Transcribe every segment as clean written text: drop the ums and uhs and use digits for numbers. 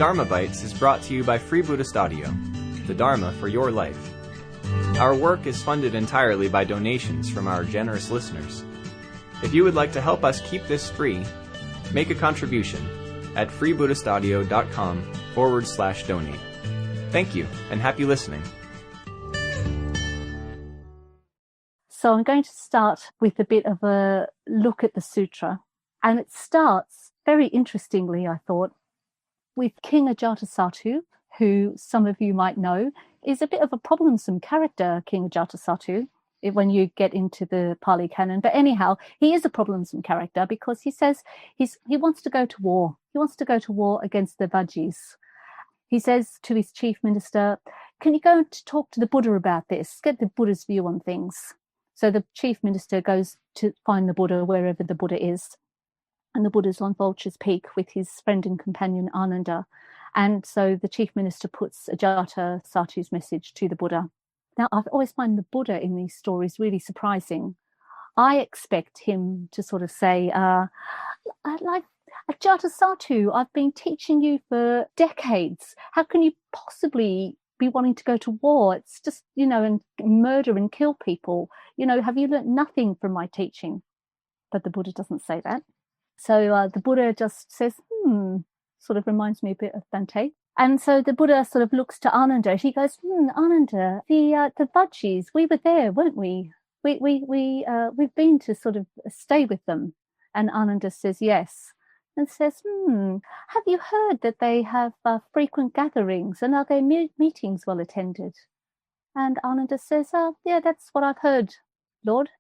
Dharmabytes is brought to you by Free Buddhist Audio, the Dharma for your life. Our work is funded entirely by donations from our generous listeners. If you would like to help us keep this free, make a contribution at freebuddhistaudio.com/donate. Thank you, and happy listening. So I'm going to start with a bit of a look at the sutra. And it starts, very interestingly, I thought, with King Ajatasattu, who some of you might know is a bit of a problemsome character, King Ajatasattu, when you get into the Pali Canon. But anyhow, he is a problemsome character because he says he wants to go to war. He wants to go to war against the Vajis. He says to his chief minister, can you go to talk to the Buddha about this? Get the Buddha's view on things. So the chief minister goes to find the Buddha wherever the Buddha is. And the Buddha's on Vulture's Peak with his friend and companion Ananda. And so the chief minister puts Ajatasattu's message to the Buddha. Now, I've always found the Buddha in these stories really surprising. I expect him to sort of say, like, Ajatasattu, I've been teaching you for decades. How can you possibly be wanting to go to war? It's just, and murder and kill people. Have you learnt nothing from my teaching? But the Buddha doesn't say that. So the Buddha just says, sort of reminds me a bit of Dante. And so the Buddha sort of looks to Ananda. He goes, Ananda, the Vajis, we were there, weren't we? We've been to sort of stay with them. And Ananda says, yes. And says, have you heard that they have frequent gatherings and are their meetings well attended? And Ananda says, yeah, that's what I've heard, Lord.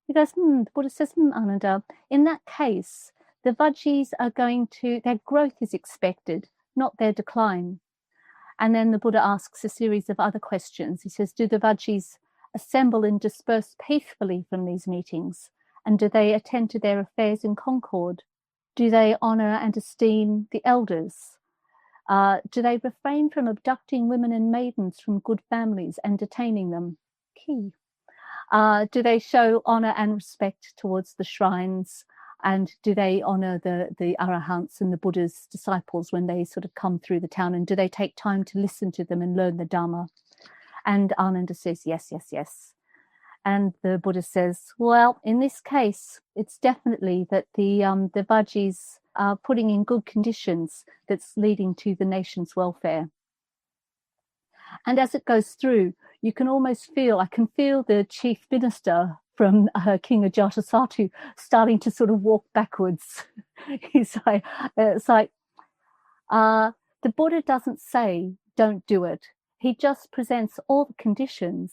He goes, the Buddha says, Ananda, in that case, the Vajis are their growth is expected, not their decline. And then the Buddha asks a series of other questions. He says, do the Vajis assemble and disperse peacefully from these meetings? And do they attend to their affairs in concord? Do they honour and esteem the elders? Do they refrain from abducting women and maidens from good families and detaining them? Key. Do they show honour and respect towards the shrines? And do they honour the arahants and the Buddha's disciples when they sort of come through the town? And do they take time to listen to them and learn the Dharma? And Ananda says, yes, yes, yes. And the Buddha says, well, in this case, it's definitely that the Vajis are putting in good conditions that's leading to the nation's welfare. And as it goes through, you can almost I can feel the chief minister from King Ajatasattu starting to sort of walk backwards. It's like the Buddha doesn't say, don't do it. He just presents all the conditions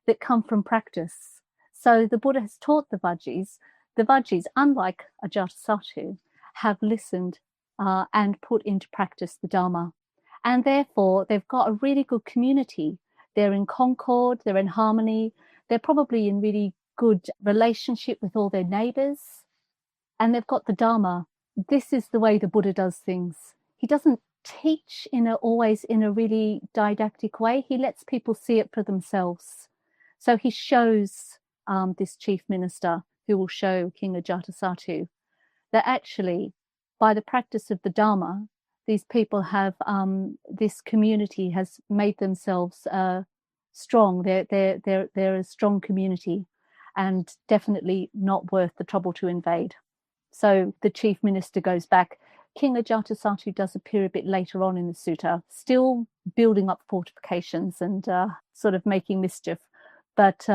that come from practice. So the Buddha has taught the Vajis. The Vajis, unlike Ajatasattu, have listened and put into practice the Dharma. And therefore, they've got a really good community. They're in concord, they're in harmony, they're probably in really good relationship with all their neighbours, and they've got the Dharma. This is the way the Buddha does things. He doesn't teach always in a really didactic way. He lets people see it for themselves. So he shows this chief minister, who will show King Ajatasattu, that actually by the practice of the Dharma, these people have, this community has made themselves strong. They're a strong community and definitely not worth the trouble to invade. So the chief minister goes back. King Ajatasattu does appear a bit later on in the sutta, still building up fortifications and sort of making mischief. But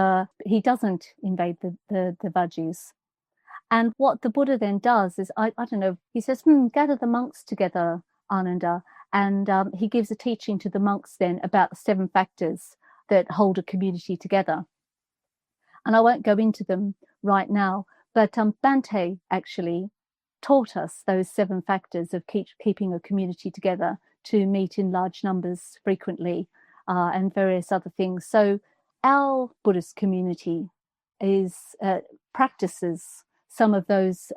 he doesn't invade the Vajis. And what the Buddha then does is, I don't know, he says, gather the monks together, Ananda. And he gives a teaching to the monks then about the 7 factors that hold a community together. And I won't go into them right now, but Bante actually taught us those 7 factors of keeping a community together, to meet in large numbers frequently, and various other things. So our Buddhist community practices some of those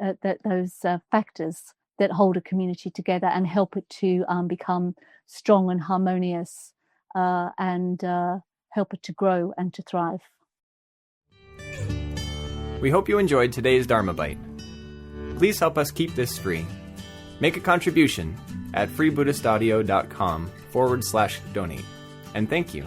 factors that hold a community together and help it to become strong and harmonious, and help it to grow and to thrive. We hope you enjoyed today's Dharma Bite. Please help us keep this free. Make a contribution at freebuddhistaudio.com/donate. And thank you.